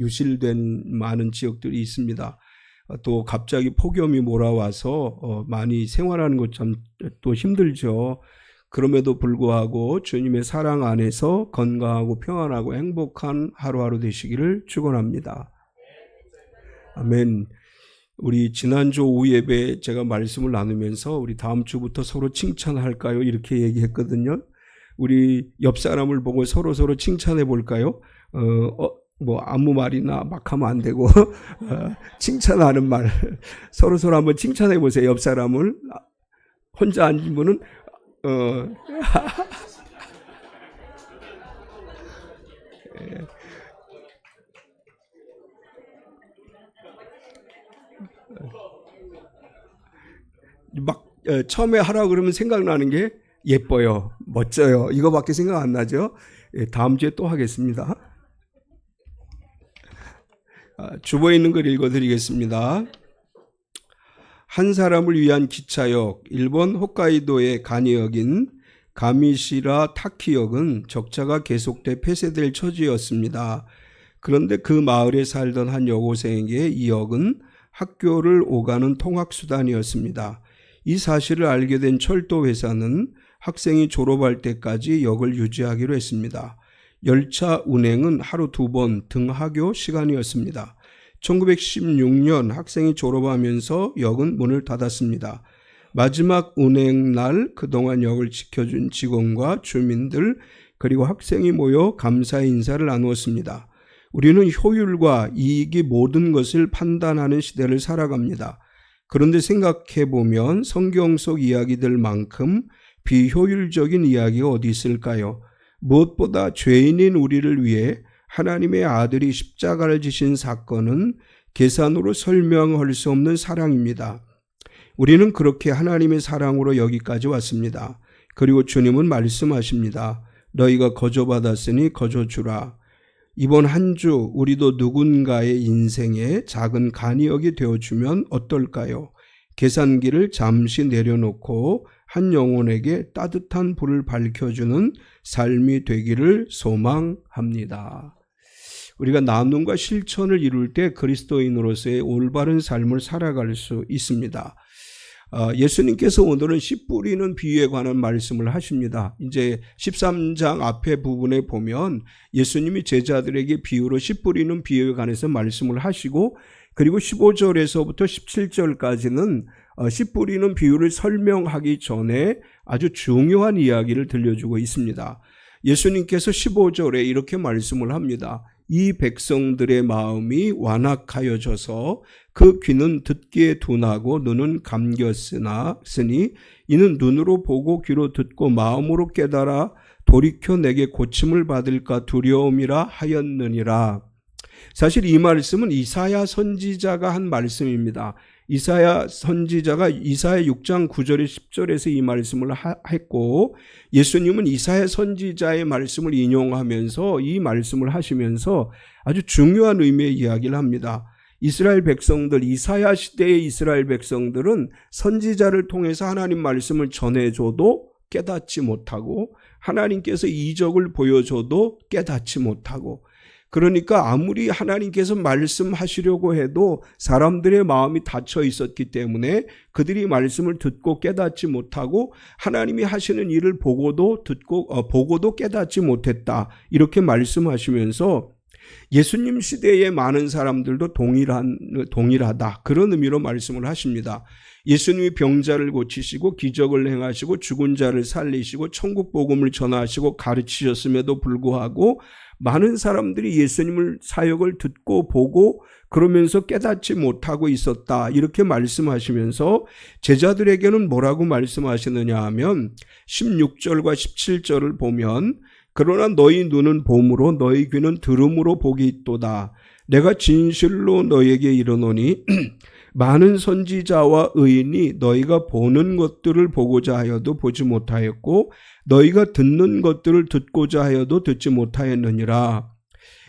유실된 많은 지역들이 있습니다. 또 갑자기 폭염이 몰아와서 많이 생활하는 것 참 또 힘들죠. 그럼에도 불구하고 주님의 사랑 안에서 건강하고 평안하고 행복한 하루하루 되시기를 축원합니다. 아멘. 우리 지난주 오후 예배 제가 말씀을 나누면서 우리 다음 주부터 서로 칭찬할까요? 이렇게 얘기했거든요. 우리 옆 사람을 보고 서로 칭찬해 볼까요? 뭐 아무 말이나 막 하면 안 되고 칭찬하는 말 서로 한번 칭찬해 보세요. 옆 사람을. 혼자 앉은 분은 막 처음에 하라고 그러면 생각나는 게 예뻐요, 멋져요, 이거밖에 생각 안 나죠. 다음 주에 또 하겠습니다. 주보에 있는 걸 읽어드리겠습니다. 한 사람을 위한 기차역, 일본 홋카이도의 가니역인 가미시라 타키역은 적자가 계속돼 폐쇄될 처지였습니다. 그런데 그 마을에 살던 한 여고생에게 이 역은 학교를 오가는 통학수단이었습니다. 이 사실을 알게 된 철도회사는 학생이 졸업할 때까지 역을 유지하기로 했습니다. 열차 운행은 하루 2번 등하교 시간이었습니다. 1916년 학생이 졸업하면서 역은 문을 닫았습니다. 마지막 운행 날 그동안 역을 지켜준 직원과 주민들 그리고 학생이 모여 감사의 인사를 나누었습니다. 우리는 효율과 이익이 모든 것을 판단하는 시대를 살아갑니다. 그런데 생각해보면 성경 속 이야기들만큼 비효율적인 이야기가 어디 있을까요? 무엇보다 죄인인 우리를 위해 하나님의 아들이 십자가를 지신 사건은 계산으로 설명할 수 없는 사랑입니다. 우리는 그렇게 하나님의 사랑으로 여기까지 왔습니다. 그리고 주님은 말씀하십니다. 너희가 거저받았으니 거저주라. 이번 한 주 우리도 누군가의 인생에 작은 간이역이 되어주면 어떨까요? 계산기를 잠시 내려놓고 한 영혼에게 따뜻한 불을 밝혀주는 삶이 되기를 소망합니다. 우리가 나눔과 실천을 이룰 때 그리스도인으로서의 올바른 삶을 살아갈 수 있습니다. 예수님께서 오늘은 씨 뿌리는 비유에 관한 말씀을 하십니다. 이제 13장 앞에 부분에 보면 예수님이 제자들에게 비유로 씨 뿌리는 비유에 관해서 말씀을 하시고 그리고 15절에서부터 17절까지는 씨 뿌리는 비유를 설명하기 전에 아주 중요한 이야기를 들려주고 있습니다. 예수님께서 15절에 이렇게 말씀을 합니다. 이 백성들의 마음이 완악하여져서 그 귀는 듣기에 둔하고 눈은 감겼으니 이는 눈으로 보고 귀로 듣고 마음으로 깨달아 돌이켜 내게 고침을 받을까 두려움이라 하였느니라. 사실 이 말씀은 이사야 선지자가 한 말씀입니다. 이사야 선지자가 이사야 6장 9절에 10절에서 이 말씀을 했고 예수님은 이사야 선지자의 말씀을 인용하면서 이 말씀을 하시면서 아주 중요한 의미의 이야기를 합니다. 이스라엘 백성들, 이사야 시대의 이스라엘 백성들은 선지자를 통해서 하나님 말씀을 전해줘도 깨닫지 못하고 하나님께서 이적을 보여줘도 깨닫지 못하고 그러니까 아무리 하나님께서 말씀하시려고 해도 사람들의 마음이 닫혀 있었기 때문에 그들이 말씀을 듣고 깨닫지 못하고 하나님이 하시는 일을 보고도 깨닫지 못했다. 이렇게 말씀하시면서 예수님 시대의 많은 사람들도 동일하다. 그런 의미로 말씀을 하십니다. 예수님이 병자를 고치시고 기적을 행하시고 죽은 자를 살리시고 천국 복음을 전하시고 가르치셨음에도 불구하고 많은 사람들이 예수님을 사역을 듣고 보고 그러면서 깨닫지 못하고 있었다. 이렇게 말씀하시면서 제자들에게는 뭐라고 말씀하시느냐 하면 16절과 17절을 보면 그러나 너희 눈은 봄으로 너희 귀는 들음으로 복이 있도다. 내가 진실로 너희에게 이르노니 많은 선지자와 의인이 너희가 보는 것들을 보고자 하여도 보지 못하였고 너희가 듣는 것들을 듣고자 하여도 듣지 못하였느니라.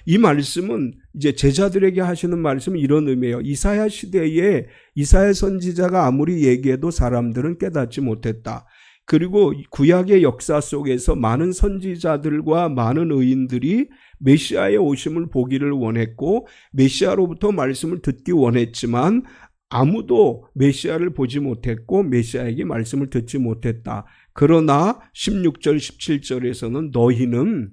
이 말씀은 이제 제자들에게 하시는 말씀은 이런 의미예요. 이사야 시대에 이사야 선지자가 아무리 얘기해도 사람들은 깨닫지 못했다. 그리고 구약의 역사 속에서 많은 선지자들과 많은 의인들이 메시아의 오심을 보기를 원했고 메시아로부터 말씀을 듣기 원했지만 아무도 메시아를 보지 못했고 메시아에게 말씀을 듣지 못했다. 그러나 16절 17절에서는 너희는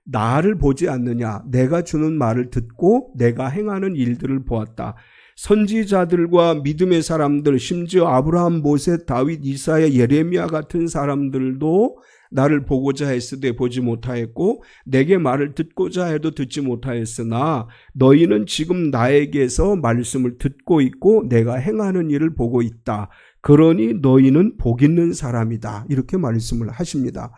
나를 보지 않느냐, 내가 주는 말을 듣고 내가 행하는 일들을 보았다. 선지자들과 믿음의 사람들, 심지어 아브라함, 모세, 다윗, 이사야, 예레미야 같은 사람들도 나를 보고자 했으되 보지 못하였고 내게 말을 듣고자 해도 듣지 못하였으나 너희는 지금 나에게서 말씀을 듣고 있고 내가 행하는 일을 보고 있다. 그러니 너희는 복 있는 사람이다. 이렇게 말씀을 하십니다.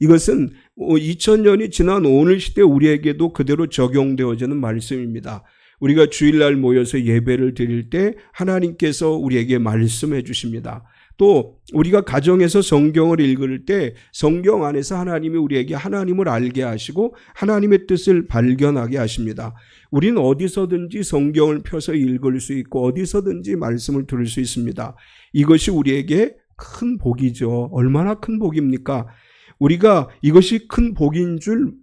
이것은 2000년이 지난 오늘 시대 우리에게도 그대로 적용되어지는 말씀입니다. 우리가 주일날 모여서 예배를 드릴 때 하나님께서 우리에게 말씀해 주십니다. 또 우리가 가정에서 성경을 읽을 때 성경 안에서 하나님이 우리에게 하나님을 알게 하시고 하나님의 뜻을 발견하게 하십니다. 우리는 어디서든지 성경을 펴서 읽을 수 있고 어디서든지 말씀을 들을 수 있습니다. 이것이 우리에게 큰 복이죠. 얼마나 큰 복입니까? 우리가 이것이 큰 복인 줄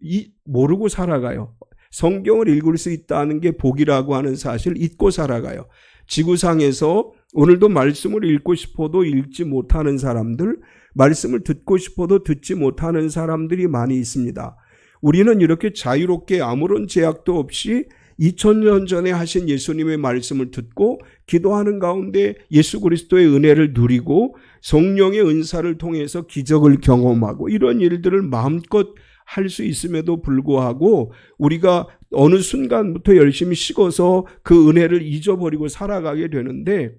모르고 살아가요. 성경을 읽을 수 있다는 게 복이라고 하는 사실 잊고 살아가요. 지구상에서 오늘도 말씀을 읽고 싶어도 읽지 못하는 사람들, 말씀을 듣고 싶어도 듣지 못하는 사람들이 많이 있습니다. 우리는 이렇게 자유롭게 아무런 제약도 없이 2000년 전에 하신 예수님의 말씀을 듣고 기도하는 가운데 예수 그리스도의 은혜를 누리고 성령의 은사를 통해서 기적을 경험하고 이런 일들을 마음껏 할 수 있음에도 불구하고 우리가 어느 순간부터 열심히 식어서 그 은혜를 잊어버리고 살아가게 되는데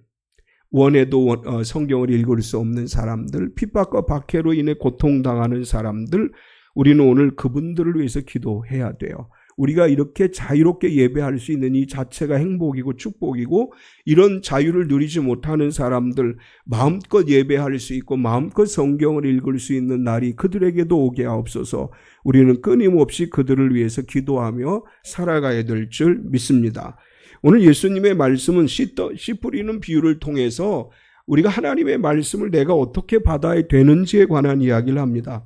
원해도 성경을 읽을 수 없는 사람들, 핍박과 박해로 인해 고통당하는 사람들, 우리는 오늘 그분들을 위해서 기도해야 돼요. 우리가 이렇게 자유롭게 예배할 수 있는 이 자체가 행복이고 축복이고 이런 자유를 누리지 못하는 사람들 마음껏 예배할 수 있고 마음껏 성경을 읽을 수 있는 날이 그들에게도 오게 하옵소서. 우리는 끊임없이 그들을 위해서 기도하며 살아가야 될 줄 믿습니다. 오늘 예수님의 말씀은 씨 뿌리는 비유를 통해서 우리가 하나님의 말씀을 내가 어떻게 받아야 되는지에 관한 이야기를 합니다.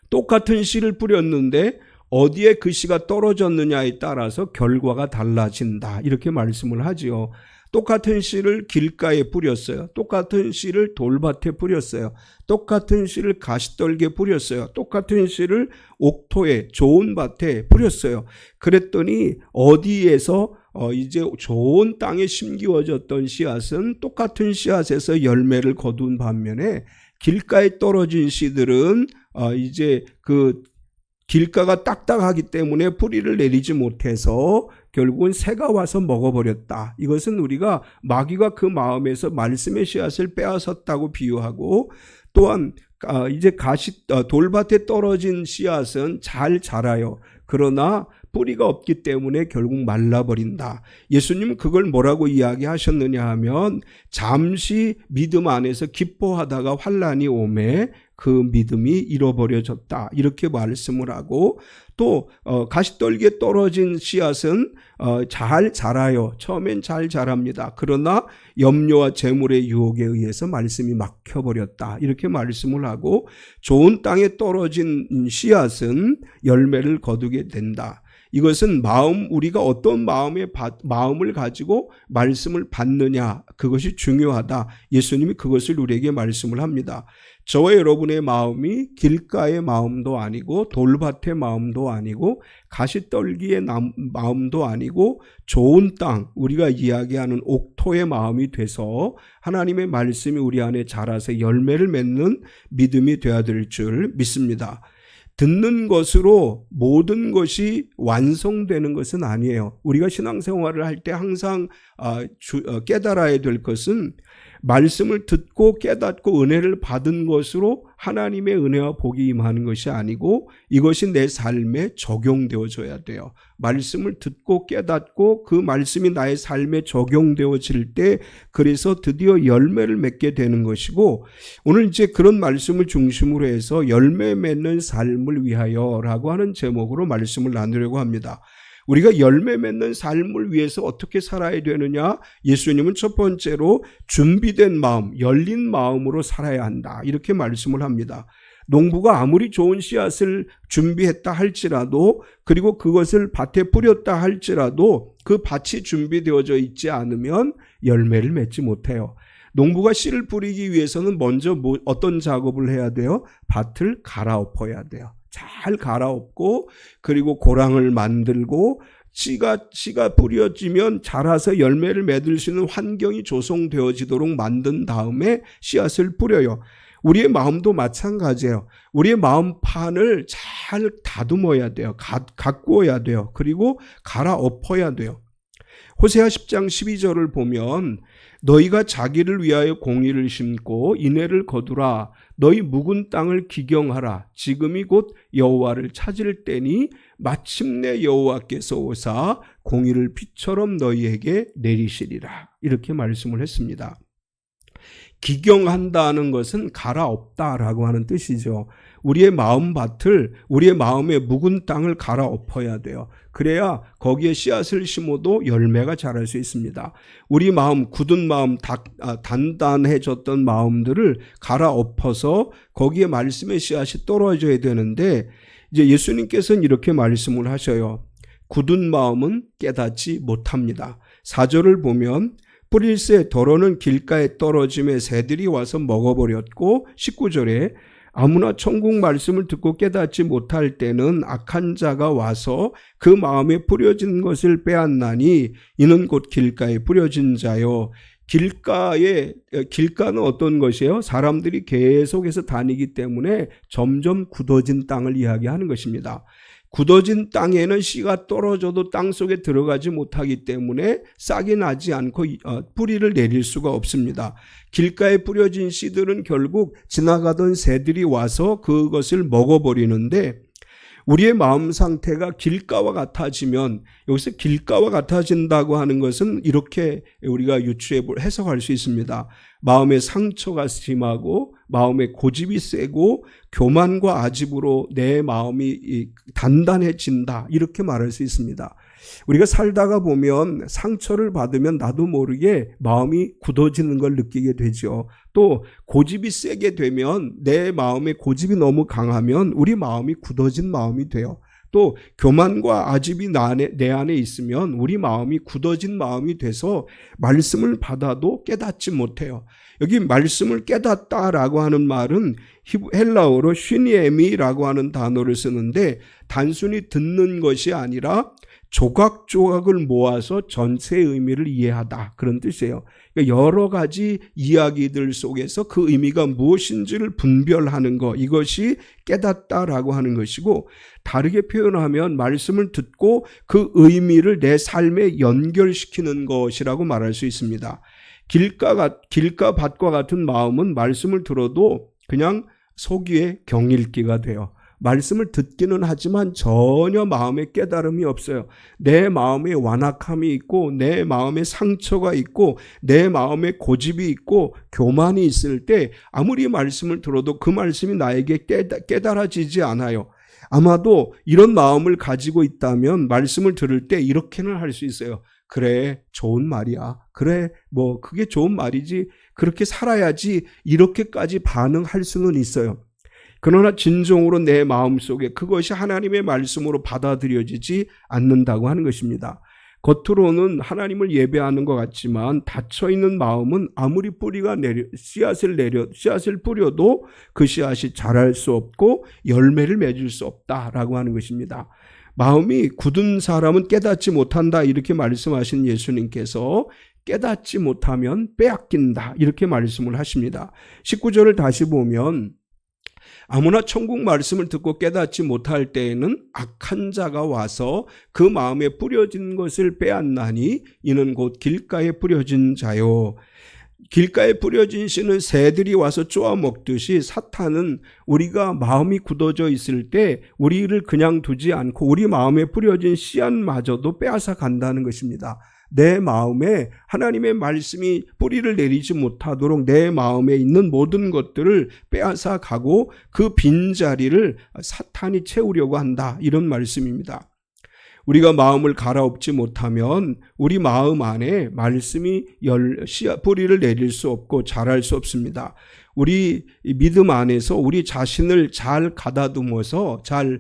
똑같은 씨를 뿌렸는데 어디에 그 씨가 떨어졌느냐에 따라서 결과가 달라진다. 이렇게 말씀을 하지요. 똑같은 씨를 길가에 뿌렸어요. 똑같은 씨를 돌밭에 뿌렸어요. 똑같은 씨를 가시떨기에 뿌렸어요. 똑같은 씨를 옥토에 좋은 밭에 뿌렸어요. 그랬더니 어디에서 이제 좋은 땅에 심기워졌던 씨앗은 똑같은 씨앗에서 열매를 거둔 반면에 길가에 떨어진 씨들은 이제 그 길가가 딱딱하기 때문에 뿌리를 내리지 못해서 결국은 새가 와서 먹어버렸다. 이것은 우리가 마귀가 그 마음에서 말씀의 씨앗을 빼앗았다고 비유하고 또한 이제 돌밭에 떨어진 씨앗은 잘 자라요. 그러나 뿌리가 없기 때문에 결국 말라버린다. 예수님은 그걸 뭐라고 이야기하셨느냐 하면 잠시 믿음 안에서 기뻐하다가 환난이 오매 그 믿음이 잃어버려졌다. 이렇게 말씀을 하고 또 가시떨기에 떨어진 씨앗은 잘 자라요. 처음엔 잘 자랍니다. 그러나 염려와 재물의 유혹에 의해서 말씀이 막혀버렸다. 이렇게 말씀을 하고 좋은 땅에 떨어진 씨앗은 열매를 거두게 된다. 이것은 우리가 어떤 마음을 가지고 말씀을 받느냐, 그것이 중요하다. 예수님이 그것을 우리에게 말씀을 합니다. 저와 여러분의 마음이 길가의 마음도 아니고 돌밭의 마음도 아니고 가시떨기의 마음도 아니고 좋은 땅, 우리가 이야기하는 옥토의 마음이 돼서 하나님의 말씀이 우리 안에 자라서 열매를 맺는 믿음이 되어야 될 줄 믿습니다. 듣는 것으로 모든 것이 완성되는 것은 아니에요. 우리가 신앙생활을 할 때 항상 깨달아야 될 것은 말씀을 듣고 깨닫고 은혜를 받은 것으로 하나님의 은혜와 복이 임하는 것이 아니고 이것이 내 삶에 적용되어져야 돼요. 말씀을 듣고 깨닫고 그 말씀이 나의 삶에 적용되어질 때 그래서 드디어 열매를 맺게 되는 것이고 오늘 이제 그런 말씀을 중심으로 해서 열매 맺는 삶을 위하여라고 하는 제목으로 말씀을 나누려고 합니다. 우리가 열매 맺는 삶을 위해서 어떻게 살아야 되느냐? 예수님은 첫 번째로 준비된 마음, 열린 마음으로 살아야 한다. 이렇게 말씀을 합니다. 농부가 아무리 좋은 씨앗을 준비했다 할지라도, 그리고 그것을 밭에 뿌렸다 할지라도 그 밭이 준비되어져 있지 않으면 열매를 맺지 못해요. 농부가 씨를 뿌리기 위해서는 먼저 어떤 작업을 해야 돼요? 밭을 갈아엎어야 돼요. 잘 갈아엎고, 그리고 고랑을 만들고, 씨가 뿌려지면 자라서 열매를 맺을 수 있는 환경이 조성되어지도록 만든 다음에 씨앗을 뿌려요. 우리의 마음도 마찬가지예요. 우리의 마음판을 잘 다듬어야 돼요. 가꾸어야 돼요. 그리고 갈아엎어야 돼요. 호세아 10장 12절을 보면 너희가 자기를 위하여 공의를 심고 인애를 거두라. 너희 묵은 땅을 기경하라. 지금이 곧 여호와를 찾을 때니 마침내 여호와께서 오사 공의를 비처럼 너희에게 내리시리라. 이렇게 말씀을 했습니다. 기경한다는 것은 갈아엎다라고 하는 뜻이죠. 우리의 마음밭을, 우리의 마음의 묵은 땅을 갈아엎어야 돼요. 그래야 거기에 씨앗을 심어도 열매가 자랄 수 있습니다. 우리 마음, 굳은 마음, 단단해졌던 마음들을 갈아엎어서 거기에 말씀의 씨앗이 떨어져야 되는데, 이제 예수님께서는 이렇게 말씀을 하셔요. 굳은 마음은 깨닫지 못합니다. 4절을 보면 뿌릴새 더러는 길가에 떨어짐에 새들이 와서 먹어버렸고, 19절에 아무나 천국 말씀을 듣고 깨닫지 못할 때는 악한 자가 와서 그 마음에 뿌려진 것을 빼앗나니 이는 곧 길가에 뿌려진 자요. 길가는 어떤 것이에요? 사람들이 계속해서 다니기 때문에 점점 굳어진 땅을 이야기하는 것입니다. 굳어진 땅에는 씨가 떨어져도 땅 속에 들어가지 못하기 때문에 싹이 나지 않고 뿌리를 내릴 수가 없습니다. 길가에 뿌려진 씨들은 결국 지나가던 새들이 와서 그것을 먹어버리는데, 우리의 마음 상태가 길가와 같아지면, 여기서 길가와 같아진다고 하는 것은 이렇게 우리가 해석할 수 있습니다. 마음의 상처가 심하고 마음의 고집이 세고 교만과 아집으로 내 마음이 단단해진다, 이렇게 말할 수 있습니다. 우리가 살다가 보면 상처를 받으면 나도 모르게 마음이 굳어지는 걸 느끼게 되죠. 또 고집이 세게 되면, 내 마음의 고집이 너무 강하면 우리 마음이 굳어진 마음이 돼요. 또 교만과 아집이 내 안에 있으면 우리 마음이 굳어진 마음이 돼서 말씀을 받아도 깨닫지 못해요. 여기 말씀을 깨닫다라고 하는 말은 헬라어로 쉬니에미라고 하는 단어를 쓰는데, 단순히 듣는 것이 아니라 조각조각을 모아서 전체의 의미를 이해하다, 그런 뜻이에요. 그러니까 여러 가지 이야기들 속에서 그 의미가 무엇인지를 분별하는 것, 이것이 깨닫다라고 하는 것이고, 다르게 표현하면 말씀을 듣고 그 의미를 내 삶에 연결시키는 것이라고 말할 수 있습니다. 길가 밭과 같은 마음은 말씀을 들어도 그냥 속 위에 경읽기가 돼요. 말씀을 듣기는 하지만 전혀 마음에 깨달음이 없어요. 내 마음에 완악함이 있고, 내 마음에 상처가 있고, 내 마음에 고집이 있고 교만이 있을 때 아무리 말씀을 들어도 그 말씀이 나에게 깨달아지지 않아요. 아마도 이런 마음을 가지고 있다면 말씀을 들을 때 이렇게는 할 수 있어요. 그래, 좋은 말이야. 그래, 그게 좋은 말이지. 그렇게 살아야지. 이렇게까지 반응할 수는 있어요. 그러나 진정으로 내 마음속에 그것이 하나님의 말씀으로 받아들여지지 않는다고 하는 것입니다. 겉으로는 하나님을 예배하는 것 같지만 닫혀있는 마음은 아무리 씨앗을 뿌려도 그 씨앗이 자랄 수 없고 열매를 맺을 수 없다라고 하는 것입니다. 마음이 굳은 사람은 깨닫지 못한다, 이렇게 말씀하신 예수님께서 깨닫지 못하면 빼앗긴다, 이렇게 말씀을 하십니다. 19절을 다시 보면 아무나 천국 말씀을 듣고 깨닫지 못할 때에는 악한 자가 와서 그 마음에 뿌려진 것을 빼앗나니 이는 곧 길가에 뿌려진 자요. 길가에 뿌려진 씨는 새들이 와서 쪼아 먹듯이 사탄은 우리가 마음이 굳어져 있을 때 우리를 그냥 두지 않고 우리 마음에 뿌려진 씨앗마저도 빼앗아 간다는 것입니다. 내 마음에 하나님의 말씀이 뿌리를 내리지 못하도록 내 마음에 있는 모든 것들을 빼앗아 가고 그 빈자리를 사탄이 채우려고 한다, 이런 말씀입니다. 우리가 마음을 갈아엎지 못하면 우리 마음 안에 말씀이 뿌리를 내릴 수 없고 자랄 수 없습니다. 우리 믿음 안에서 우리 자신을 잘 가다듬어서 잘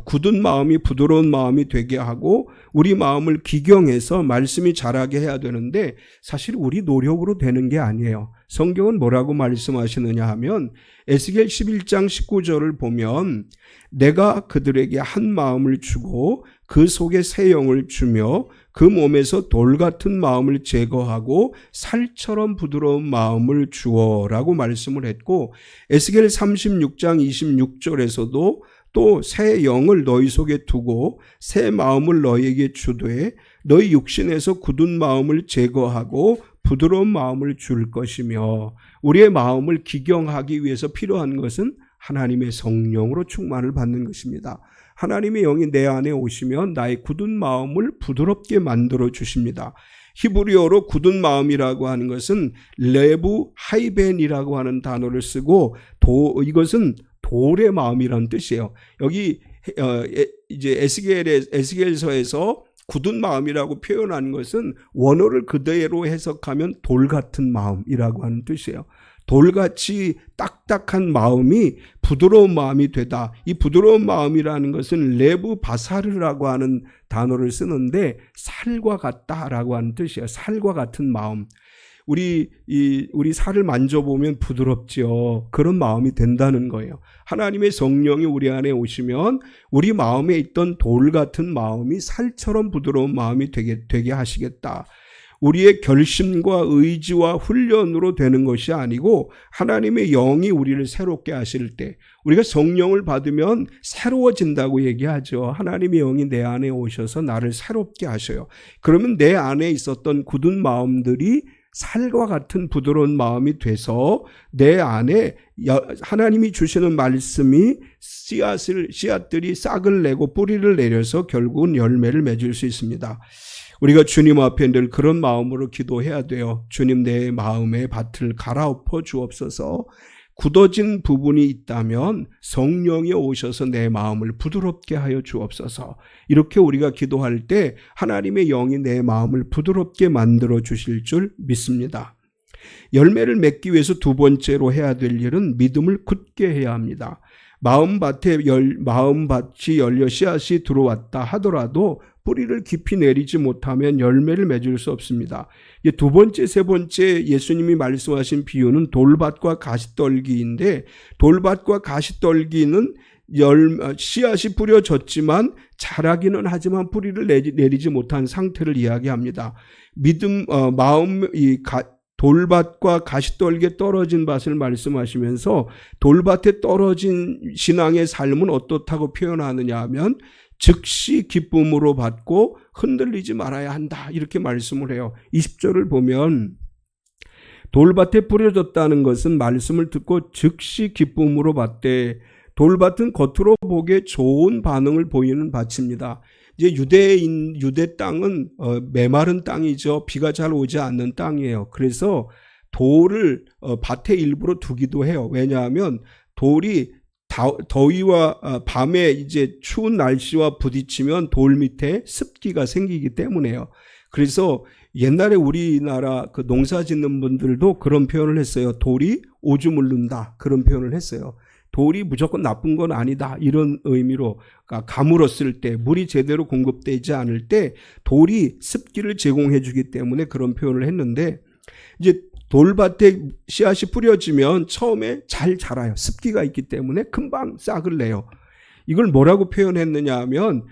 굳은 마음이 부드러운 마음이 되게 하고 우리 마음을 기경해서 말씀이 자라게 해야 되는데 사실 우리 노력으로 되는 게 아니에요. 성경은 뭐라고 말씀하시느냐 하면 에스겔 11장 19절을 보면 내가 그들에게 한 마음을 주고 그 속에 새 영을 주며 그 몸에서 돌 같은 마음을 제거하고 살처럼 부드러운 마음을 주어라고 말씀을 했고 에스겔 36장 26절에서도 또 새 영을 너희 속에 두고 새 마음을 너희에게 주되 너희 육신에서 굳은 마음을 제거하고 부드러운 마음을 줄 것이며 우리의 마음을 기경하기 위해서 필요한 것은 하나님의 성령으로 충만을 받는 것입니다. 하나님의 영이 내 안에 오시면 나의 굳은 마음을 부드럽게 만들어 주십니다. 히브리어로 굳은 마음이라고 하는 것은 레부 하이벤이라고 하는 단어를 쓰고 이것은 돌의 마음이라는 뜻이에요. 여기 이제 에스겔서에서 굳은 마음이라고 표현한 것은 원어를 그대로 해석하면 돌 같은 마음이라고 하는 뜻이에요. 돌같이 딱딱한 마음이 부드러운 마음이 되다. 이 부드러운 마음이라는 것은 레브 바사르라고 하는 단어를 쓰는데 살과 같다라고 하는 뜻이에요. 살과 같은 마음. 우리 살을 만져보면 부드럽지요. 그런 마음이 된다는 거예요. 하나님의 성령이 우리 안에 오시면 우리 마음에 있던 돌 같은 마음이 살처럼 부드러운 마음이 되게 하시겠다. 우리의 결심과 의지와 훈련으로 되는 것이 아니고 하나님의 영이 우리를 새롭게 하실 때 우리가 성령을 받으면 새로워진다고 얘기하죠. 하나님의 영이 내 안에 오셔서 나를 새롭게 하셔요. 그러면 내 안에 있었던 굳은 마음들이 살과 같은 부드러운 마음이 돼서 내 안에 하나님이 주시는 말씀이 씨앗들이 싹을 내고 뿌리를 내려서 결국은 열매를 맺을 수 있습니다. 우리가 주님 앞에 늘 그런 마음으로 기도해야 돼요. 주님 내 마음의 밭을 갈아엎어 주옵소서. 굳어진 부분이 있다면 성령이 오셔서 내 마음을 부드럽게 하여 주옵소서. 이렇게 우리가 기도할 때 하나님의 영이 내 마음을 부드럽게 만들어 주실 줄 믿습니다. 열매를 맺기 위해서 두 번째로 해야 될 일은 믿음을 굳게 해야 합니다. 마음밭이 열려 씨앗이 들어왔다 하더라도 뿌리를 깊이 내리지 못하면 열매를 맺을 수 없습니다. 두 번째, 세 번째 예수님이 말씀하신 비유는 돌밭과 가시떨기인데 돌밭과 가시떨기는 씨앗이 뿌려졌지만 자라기는 하지만 뿌리를 내리지 못한 상태를 이야기합니다. 돌밭과 가시떨기에 떨어진 밭을 말씀하시면서 돌밭에 떨어진 신앙의 삶은 어떻다고 표현하느냐 하면 즉시 기쁨으로 받고 흔들리지 말아야 한다 이렇게 말씀을 해요. 20절을 보면 돌밭에 뿌려졌다는 것은 말씀을 듣고 즉시 기쁨으로 받되 돌밭은 겉으로 보기에 좋은 반응을 보이는 밭입니다. 이제 유대 땅은 메마른 땅이죠. 비가 잘 오지 않는 땅이에요. 그래서 돌을 밭에 일부러 두기도 해요. 왜냐하면 돌이 더위와 밤에 이제 추운 날씨와 부딪히면 돌 밑에 습기가 생기기 때문에요. 그래서 옛날에 우리나라 그 농사 짓는 분들도 그런 표현을 했어요. 돌이 오줌을 눈다. 그런 표현을 했어요. 돌이 무조건 나쁜 건 아니다. 이런 의미로 가물었을 때 물이 제대로 공급되지 않을 때 돌이 습기를 제공해 주기 때문에 그런 표현을 했는데 이제 돌밭에 씨앗이 뿌려지면 처음에 잘 자라요. 습기가 있기 때문에 금방 싹을 내요. 이걸 뭐라고 표현했느냐 하면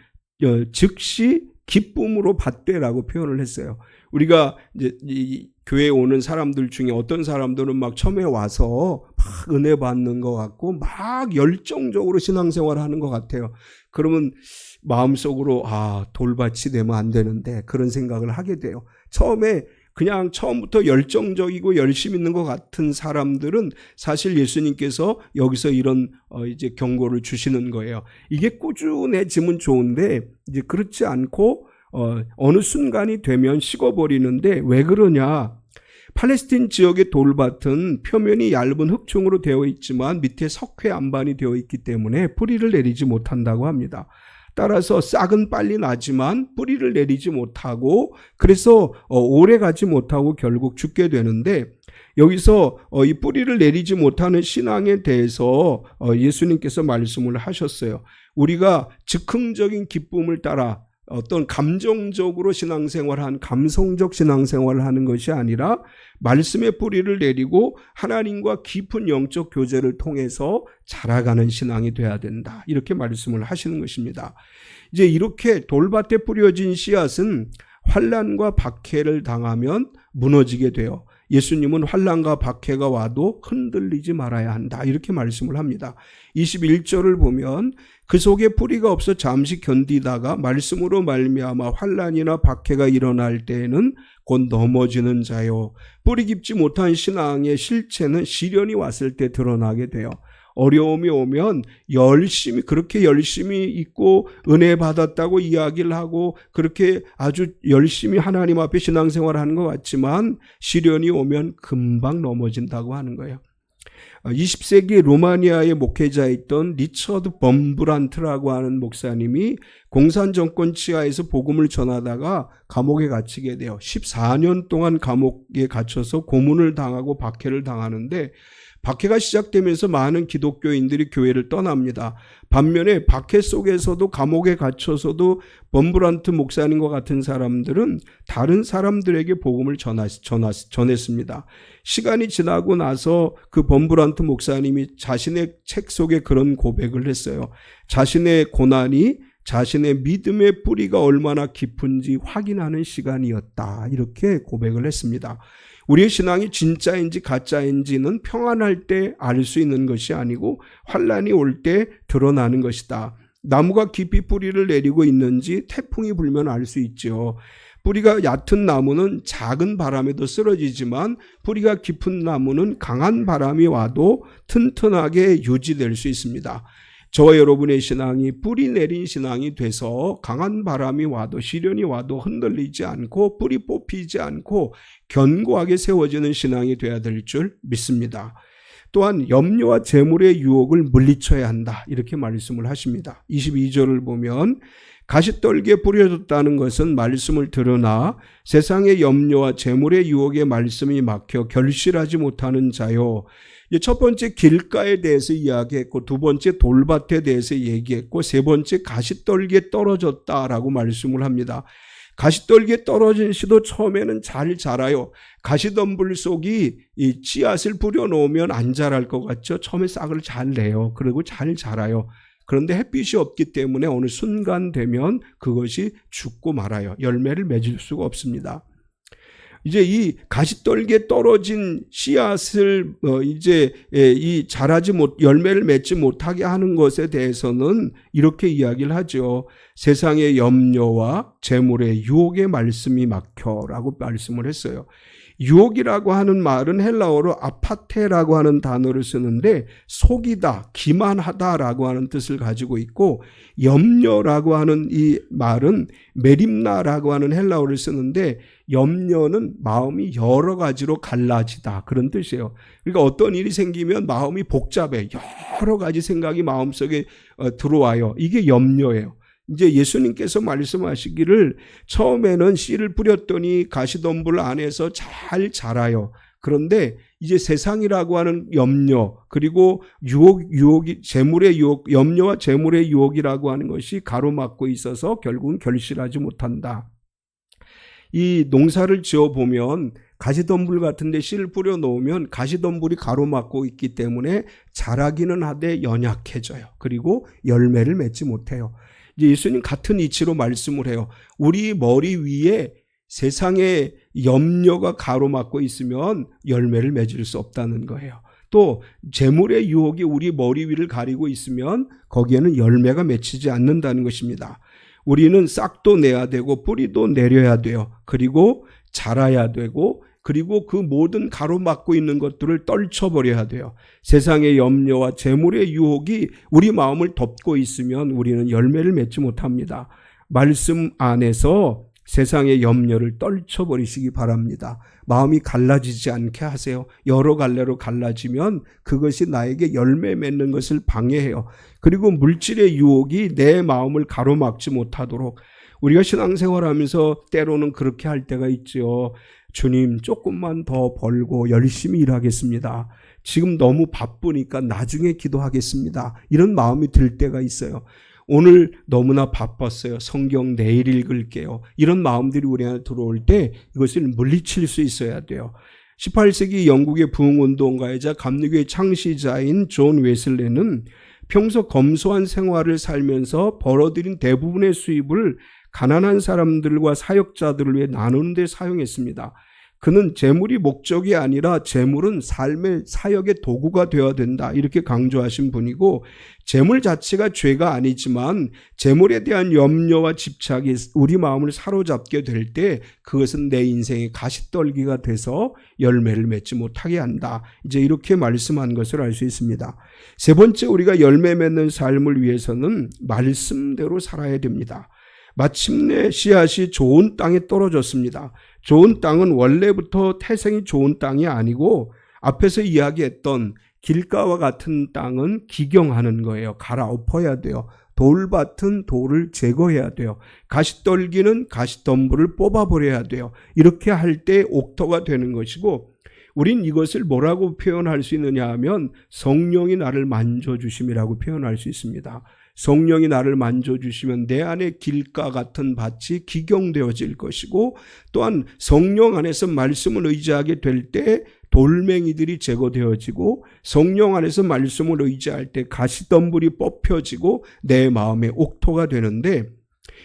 즉시 기쁨으로 받되라고 표현을 했어요. 우리가 이제 이 교회에 오는 사람들 중에 어떤 사람들은 막 처음에 와서 막 은혜 받는 것 같고 막 열정적으로 신앙생활을 하는 것 같아요. 그러면 마음속으로 돌밭이 되면 안 되는데 그런 생각을 하게 돼요. 그냥 처음부터 열정적이고 열심 있는 것 같은 사람들은 사실 예수님께서 여기서 이런 이제 경고를 주시는 거예요. 이게 꾸준해지면 좋은데 이제 그렇지 않고 어느 순간이 되면 식어버리는데 왜 그러냐? 팔레스틴 지역의 돌밭은 표면이 얇은 흙층으로 되어 있지만 밑에 석회 안반이 되어 있기 때문에 뿌리를 내리지 못한다고 합니다. 따라서 싹은 빨리 나지만 뿌리를 내리지 못하고 그래서 오래 가지 못하고 결국 죽게 되는데, 여기서 이 뿌리를 내리지 못하는 신앙에 대해서 예수님께서 말씀을 하셨어요. 우리가 즉흥적인 기쁨을 따라 어떤 감정적으로 신앙생활한 감성적 신앙생활을 하는 것이 아니라 말씀의 뿌리를 내리고 하나님과 깊은 영적 교제를 통해서 자라가는 신앙이 돼야 된다, 이렇게 말씀을 하시는 것입니다. 이제 이렇게 돌밭에 뿌려진 씨앗은 환난과 박해를 당하면 무너지게 돼요. 예수님은 환난과 박해가 와도 흔들리지 말아야 한다, 이렇게 말씀을 합니다. 21절을 보면 그 속에 뿌리가 없어 잠시 견디다가 말씀으로 말미암아 환난이나 박해가 일어날 때에는 곧 넘어지는 자요. 뿌리 깊지 못한 신앙의 실체는 시련이 왔을 때 드러나게 돼요. 어려움이 오면 그렇게 열심히 있고 은혜 받았다고 이야기를 하고 그렇게 아주 열심히 하나님 앞에 신앙생활을 하는 것 같지만 시련이 오면 금방 넘어진다고 하는 거예요. 20세기 루마니아의 목회자였던 리처드 범브란트라고 하는 목사님이 공산정권 치하에서 복음을 전하다가 감옥에 갇히게 돼요. 14년 동안 감옥에 갇혀서 고문을 당하고 박해를 당하는데, 박해가 시작되면서 많은 기독교인들이 교회를 떠납니다. 반면에 박해 속에서도 감옥에 갇혀서도 범브란트 목사님과 같은 사람들은 다른 사람들에게 복음을 전했습니다. 시간이 지나고 나서 그 범브란트 목사님이 자신의 책 속에 그런 고백을 했어요. 자신의 고난이 자신의 믿음의 뿌리가 얼마나 깊은지 확인하는 시간이었다, 이렇게 고백을 했습니다. 우리의 신앙이 진짜인지 가짜인지는 평안할 때 알 수 있는 것이 아니고 환난이 올 때 드러나는 것이다. 나무가 깊이 뿌리를 내리고 있는지 태풍이 불면 알 수 있죠. 뿌리가 얕은 나무는 작은 바람에도 쓰러지지만 뿌리가 깊은 나무는 강한 바람이 와도 튼튼하게 유지될 수 있습니다. 저와 여러분의 신앙이 뿌리 내린 신앙이 돼서 강한 바람이 와도 시련이 와도 흔들리지 않고 뿌리 뽑히지 않고 견고하게 세워지는 신앙이 돼야 될 줄 믿습니다. 또한 염려와 재물의 유혹을 물리쳐야 한다, 이렇게 말씀을 하십니다. 22절을 보면 가시떨기에 뿌려졌다는 것은 말씀을 들으나 세상의 염려와 재물의 유혹에 말씀이 막혀 결실하지 못하는 자요. 첫 번째 길가에 대해서 이야기했고, 두 번째 돌밭에 대해서 얘기했고, 세 번째 가시떨기에 떨어졌다라고 말씀을 합니다. 가시떨기에 떨어진 씨도 처음에는 잘 자라요. 가시덤불 속이 이 씨앗을 뿌려놓으면 안 자랄 것 같죠. 처음에 싹을 잘 내요. 그리고 잘 자라요. 그런데 햇빛이 없기 때문에 어느 순간 되면 그것이 죽고 말아요. 열매를 맺을 수가 없습니다. 이제 이 가시떨기에 떨어진 씨앗을 이 열매를 맺지 못하게 하는 것에 대해서는 이렇게 이야기를 하죠. 세상의 염려와 재물의 유혹의 말씀이 막혀라고 말씀을 했어요. 유혹이라고 하는 말은 헬라어로 아파테라고 하는 단어를 쓰는데 속이다, 기만하다라고 하는 뜻을 가지고 있고, 염려라고 하는 이 말은 메림나라고 하는 헬라어를 쓰는데 염려는 마음이 여러 가지로 갈라지다, 그런 뜻이에요. 그러니까 어떤 일이 생기면 마음이 복잡해. 여러 가지 생각이 마음속에 들어와요. 이게 염려예요. 이제 예수님께서 말씀하시기를 처음에는 씨를 뿌렸더니 가시덤불 안에서 잘 자라요. 그런데 이제 세상이라고 하는 염려, 그리고 유혹이 재물의 유혹, 염려와 재물의 유혹이라고 하는 것이 가로막고 있어서 결국은 결실하지 못한다. 이 농사를 지어보면 가시덤불 같은 데 씨를 뿌려 놓으면 가시덤불이 가로막고 있기 때문에 자라기는 하되 연약해져요. 그리고 열매를 맺지 못해요. 이제 예수님 같은 이치로 말씀을 해요. 우리 머리 위에 세상의 염려가 가로막고 있으면 열매를 맺을 수 없다는 거예요. 또 재물의 유혹이 우리 머리 위를 가리고 있으면 거기에는 열매가 맺히지 않는다는 것입니다. 우리는 싹도 내야 되고 뿌리도 내려야 돼요. 그리고 자라야 되고, 그리고 그 모든 가로막고 있는 것들을 떨쳐버려야 돼요. 세상의 염려와 재물의 유혹이 우리 마음을 덮고 있으면 우리는 열매를 맺지 못합니다. 말씀 안에서 세상의 염려를 떨쳐버리시기 바랍니다. 마음이 갈라지지 않게 하세요. 여러 갈래로 갈라지면 그것이 나에게 열매 맺는 것을 방해해요. 그리고 물질의 유혹이 내 마음을 가로막지 못하도록 우리가 신앙생활하면서 때로는 그렇게 할 때가 있죠. 주님, 조금만 더 벌고 열심히 일하겠습니다. 지금 너무 바쁘니까 나중에 기도하겠습니다. 이런 마음이 들 때가 있어요. 오늘 너무나 바빴어요. 성경 내일 읽을게요. 이런 마음들이 우리 안에 들어올 때 이것을 물리칠 수 있어야 돼요. 18세기 영국의 부흥운동가이자 감리교의 창시자인 존 웨슬레는 평소 검소한 생활을 살면서 벌어들인 대부분의 수입을 가난한 사람들과 사역자들을 위해 나누는 데 사용했습니다. 그는 재물이 목적이 아니라 재물은 삶의 사역의 도구가 되어야 된다, 이렇게 강조하신 분이고, 재물 자체가 죄가 아니지만 재물에 대한 염려와 집착이 우리 마음을 사로잡게 될 때 그것은 내 인생의 가시떨기가 돼서 열매를 맺지 못하게 한다. 이제 이렇게 말씀한 것을 알 수 있습니다. 세 번째, 우리가 열매 맺는 삶을 위해서는 말씀대로 살아야 됩니다. 마침내 씨앗이 좋은 땅에 떨어졌습니다. 좋은 땅은 원래부터 태생이 좋은 땅이 아니고 앞에서 이야기했던 길가와 같은 땅은 기경하는 거예요. 갈아엎어야 돼요. 돌밭은 돌을 제거해야 돼요. 가시떨기는 가시덤불을 뽑아버려야 돼요. 이렇게 할 때 옥토가 되는 것이고, 우린 이것을 뭐라고 표현할 수 있느냐 하면 성령이 나를 만져주심이라고 표현할 수 있습니다. 성령이 나를 만져주시면 내 안에 길가 같은 밭이 기경되어질 것이고, 또한 성령 안에서 말씀을 의지하게 될 때 돌멩이들이 제거되어지고, 성령 안에서 말씀을 의지할 때 가시덤불이 뽑혀지고 내 마음의 옥토가 되는데,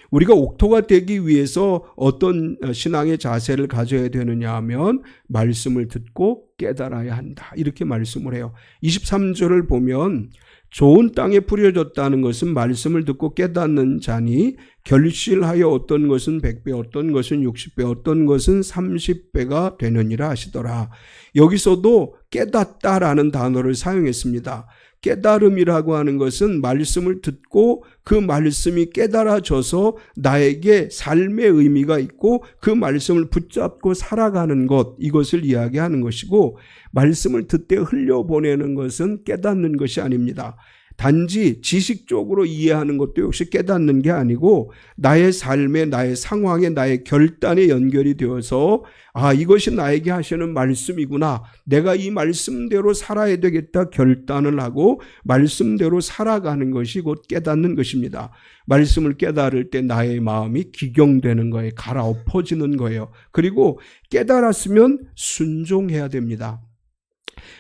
우리가 옥토가 되기 위해서 어떤 신앙의 자세를 가져야 되느냐 하면 말씀을 듣고 깨달아야 한다, 이렇게 말씀을 해요. 23절을 보면 좋은 땅에 뿌려졌다는 것은 말씀을 듣고 깨닫는 자니 결실하여 어떤 것은 100배, 어떤 것은 60배, 어떤 것은 30배가 되느니라 하시더라. 여기서도 깨닫다라는 단어를 사용했습니다. 깨달음이라고 하는 것은 말씀을 듣고 그 말씀이 깨달아져서 나에게 삶의 의미가 있고 그 말씀을 붙잡고 살아가는 것, 이것을 이야기하는 것이고, 말씀을 듣되 흘려보내는 것은 깨닫는 것이 아닙니다. 단지 지식적으로 이해하는 것도 역시 깨닫는 게 아니고 나의 삶에, 나의 상황에, 나의 결단에 연결이 되어서 이것이 나에게 하시는 말씀이구나, 내가 이 말씀대로 살아야 되겠다 결단을 하고 말씀대로 살아가는 것이 곧 깨닫는 것입니다. 말씀을 깨달을 때 나의 마음이 기경되는 거예요. 갈아엎어지는 거예요. 그리고 깨달았으면 순종해야 됩니다.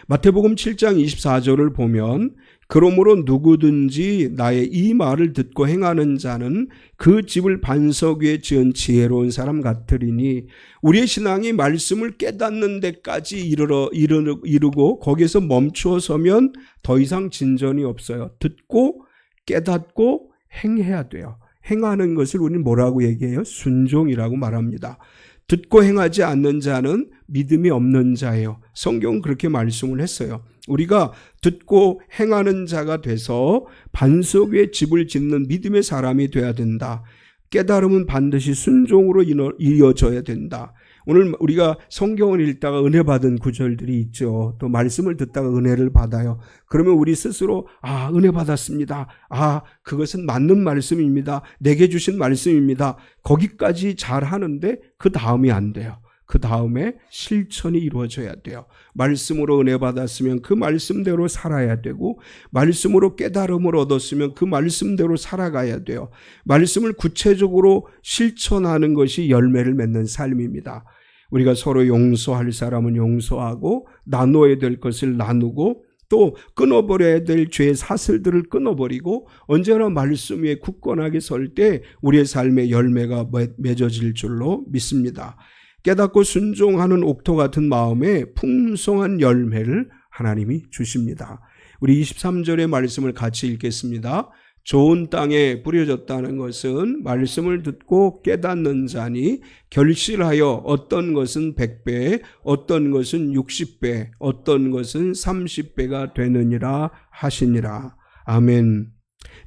마태복음 7장 24절을 보면 그러므로 누구든지 나의 이 말을 듣고 행하는 자는 그 집을 반석 위에 지은 지혜로운 사람 같으리니, 우리의 신앙이 말씀을 깨닫는 데까지 이르고 거기서 멈추어 서면 더 이상 진전이 없어요. 듣고 깨닫고 행해야 돼요. 행하는 것을 우리는 뭐라고 얘기해요? 순종이라고 말합니다. 듣고 행하지 않는 자는 믿음이 없는 자예요. 성경은 그렇게 말씀을 했어요. 우리가 듣고 행하는 자가 돼서 반석 위에 집을 짓는 믿음의 사람이 돼야 된다. 깨달음은 반드시 순종으로 이어져야 된다. 오늘 우리가 성경을 읽다가 은혜 받은 구절들이 있죠. 또 말씀을 듣다가 은혜를 받아요. 그러면 우리 스스로 은혜 받았습니다. 그것은 맞는 말씀입니다. 내게 주신 말씀입니다. 거기까지 잘 하는데 그 다음이 안 돼요. 그 다음에 실천이 이루어져야 돼요. 말씀으로 은혜 받았으면 그 말씀대로 살아야 되고, 말씀으로 깨달음을 얻었으면 그 말씀대로 살아가야 돼요. 말씀을 구체적으로 실천하는 것이 열매를 맺는 삶입니다. 우리가 서로 용서할 사람은 용서하고 나눠야 될 것을 나누고 또 끊어버려야 될 죄의 사슬들을 끊어버리고 언제나 말씀 위에 굳건하게 설 때 우리의 삶의 열매가 맺어질 줄로 믿습니다. 깨닫고 순종하는 옥토 같은 마음에 풍성한 열매를 하나님이 주십니다. 우리 23절의 말씀을 같이 읽겠습니다. 좋은 땅에 뿌려졌다는 것은 말씀을 듣고 깨닫는 자니 결실하여 어떤 것은 100배, 어떤 것은 60배, 어떤 것은 30배가 되느니라 하시니라. 아멘.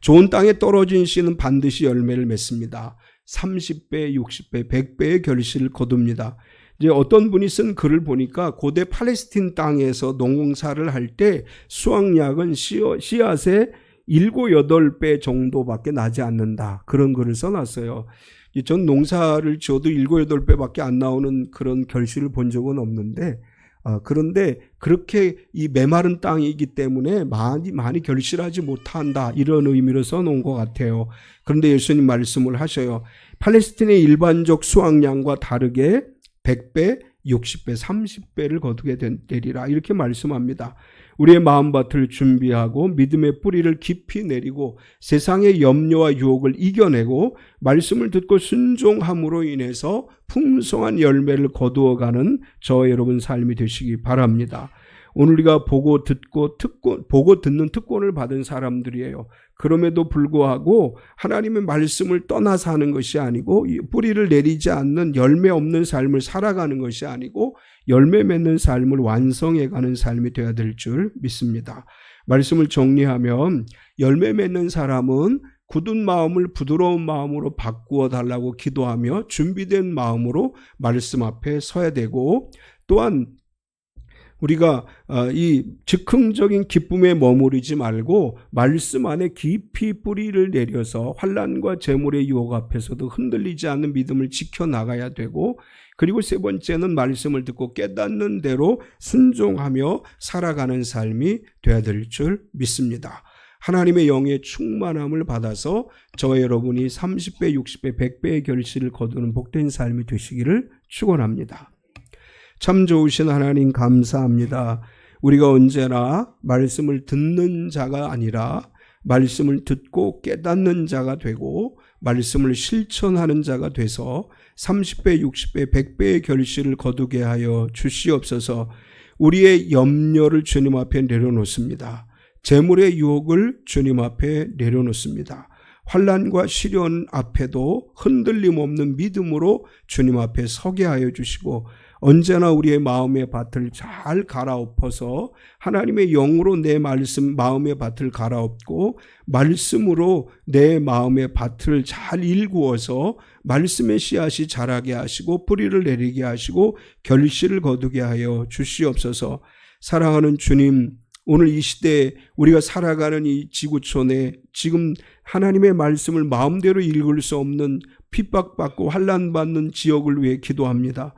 좋은 땅에 떨어진 씨는 반드시 열매를 맺습니다. 30배, 60배, 100배의 결실을 거둡니다. 이제 어떤 분이 쓴 글을 보니까 고대 팔레스틴 땅에서 농사를 할 때 수확량은 씨앗의 7, 8배 정도밖에 나지 않는다. 그런 글을 써놨어요. 전 농사를 지어도 7, 8배밖에 안 나오는 그런 결실을 본 적은 없는데, 그런데 그렇게 이 메마른 땅이기 때문에 많이 결실하지 못한다. 이런 의미로 써놓은 것 같아요. 그런데 예수님 말씀을 하셔요. 팔레스틴의 일반적 수확량과 다르게 100배, 60배, 30배를 거두게 되리라. 이렇게 말씀합니다. 우리의 마음밭을 준비하고 믿음의 뿌리를 깊이 내리고 세상의 염려와 유혹을 이겨내고 말씀을 듣고 순종함으로 인해서 풍성한 열매를 거두어가는 저와 여러분 삶이 되시기 바랍니다. 오늘 우리가 보고 듣는 특권을 받은 사람들이에요. 그럼에도 불구하고 하나님의 말씀을 떠나 사는 것이 아니고 뿌리를 내리지 않는 열매 없는 삶을 살아가는 것이 아니고 열매 맺는 삶을 완성해가는 삶이 되어야 될 줄 믿습니다. 말씀을 정리하면 열매 맺는 사람은 굳은 마음을 부드러운 마음으로 바꾸어 달라고 기도하며 준비된 마음으로 말씀 앞에 서야 되고, 또한 우리가 이 즉흥적인 기쁨에 머무르지 말고 말씀 안에 깊이 뿌리를 내려서 환난과 재물의 유혹 앞에서도 흔들리지 않는 믿음을 지켜나가야 되고, 그리고 세 번째는 말씀을 듣고 깨닫는 대로 순종하며 살아가는 삶이 되어야 될 줄 믿습니다. 하나님의 영의 충만함을 받아서 저와 여러분이 30배, 60배, 100배의 결실을 거두는 복된 삶이 되시기를 축원합니다. 참 좋으신 하나님 감사합니다. 우리가 언제나 말씀을 듣는 자가 아니라 말씀을 듣고 깨닫는 자가 되고 말씀을 실천하는 자가 돼서 30배, 60배, 100배의 결실을 거두게 하여 주시옵소서. 우리의 염려를 주님 앞에 내려놓습니다. 재물의 유혹을 주님 앞에 내려놓습니다. 환난과 시련 앞에도 흔들림 없는 믿음으로 주님 앞에 서게 하여 주시고, 언제나 우리의 마음의 밭을 잘 갈아엎어서 하나님의 영으로 내 말씀 마음의 밭을 갈아엎고 말씀으로 내 마음의 밭을 잘 일구어서 말씀의 씨앗이 자라게 하시고 뿌리를 내리게 하시고 결실을 거두게 하여 주시옵소서. 사랑하는 주님, 오늘 이 시대에 우리가 살아가는 이 지구촌에 지금 하나님의 말씀을 마음대로 읽을 수 없는 핍박받고 환난받는 지역을 위해 기도합니다.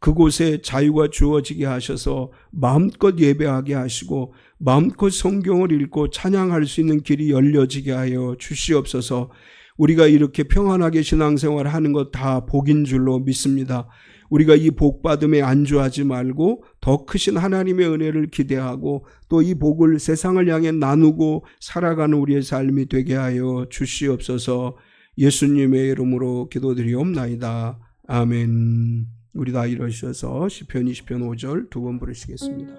그곳에 자유가 주어지게 하셔서 마음껏 예배하게 하시고 마음껏 성경을 읽고 찬양할 수 있는 길이 열려지게 하여 주시옵소서. 우리가 이렇게 평안하게 신앙생활을 하는 것 다 복인 줄로 믿습니다. 우리가 이 복받음에 안주하지 말고 더 크신 하나님의 은혜를 기대하고 또 이 복을 세상을 향해 나누고 살아가는 우리의 삶이 되게 하여 주시옵소서. 예수님의 이름으로 기도드리옵나이다. 아멘. 우리 다 일어서서 시편 20편 5절 두 번 부르시겠습니다.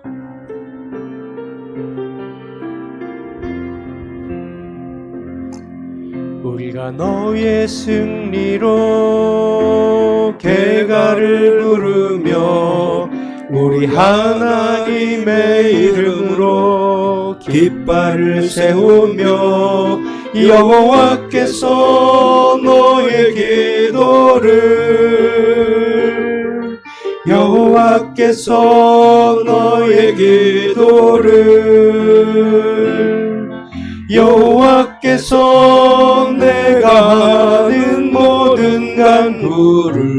우리가 너의 승리로 개가를 부르며 우리 하나님의 이름으로 깃발을 세우며 여호와께서 너의 기도를 여호와께서 내가 하는 모든 간구를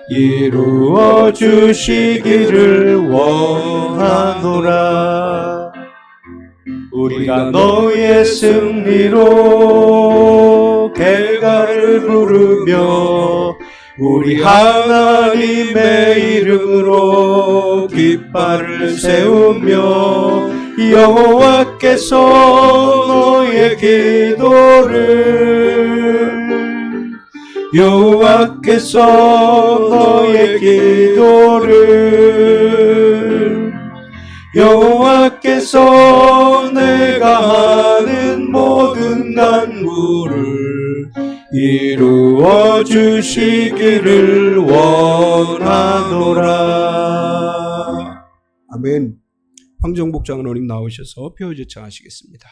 이루어 주시기를 원하노라. 우리가 너의 승리로 개가를 부르며 우리 하나님의 여호와께서 깃발을 세우며 여호와께서 너의 여호와께서 내가 하는 모든 간구를 이루어 주시기를 원하노라. 아멘. 황정복 장로님 나오셔서 표어 제창하시겠습니다.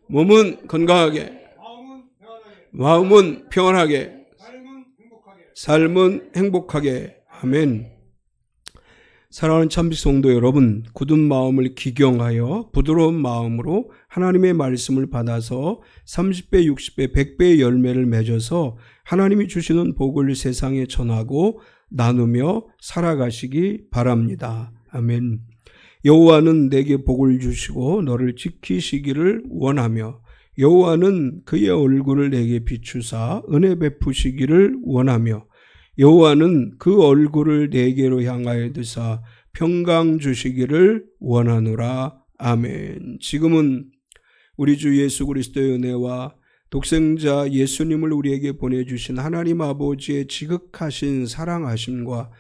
몸은 건강하게, 마음은 평안하게, 삶은 행복하게. 아멘. 사랑하는 참빛 성도 여러분, 굳은 마음을 기경하여 부드러운 마음으로 하나님의 말씀을 받아서 30배, 60배, 100배의 열매를 맺어서 하나님이 주시는 복을 세상에 전하고 나누며 살아가시기 바랍니다. 아멘. 여호와는 내게 복을 주시고 너를 지키시기를 원하며 여호와는 그의 얼굴을 내게 비추사 은혜 베푸시기를 원하며 여호와는 그 얼굴을 내게로 향하여 드사 평강 주시기를 원하노라. 아멘. 지금은 우리 주 예수 그리스도의 은혜와 독생자 예수님을 우리에게 보내주신 하나님 아버지의 지극하신 사랑하심과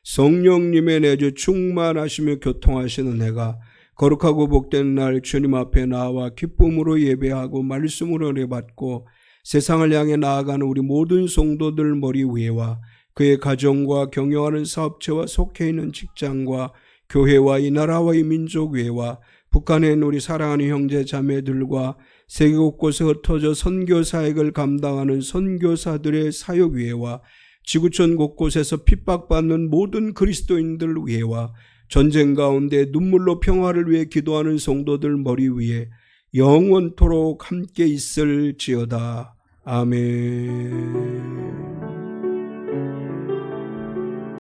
성령님의 내주 충만하시며 교통하시는 은혜가 거룩하고 복된 날 주님 앞에 나와 기쁨으로 예배하고 말씀으로 은혜받고 세상을 향해 나아가는 우리 모든 성도들 머리 위에와 그의 가정과 경영하는 사업체와 속해 있는 직장과 교회와 이 나라와 이 민족 위에와 북한에 있는 우리 사랑하는 형제 자매들과 세계 곳곳에 흩어져 선교 사역을 감당하는 선교사들의 사역 위에와 지구촌 곳곳에서 핍박받는 모든 그리스도인들 위에와 전쟁 가운데 눈물로 평화를 위해 기도하는 성도들 머리 위에 영원토록 함께 있을지어다. 아멘.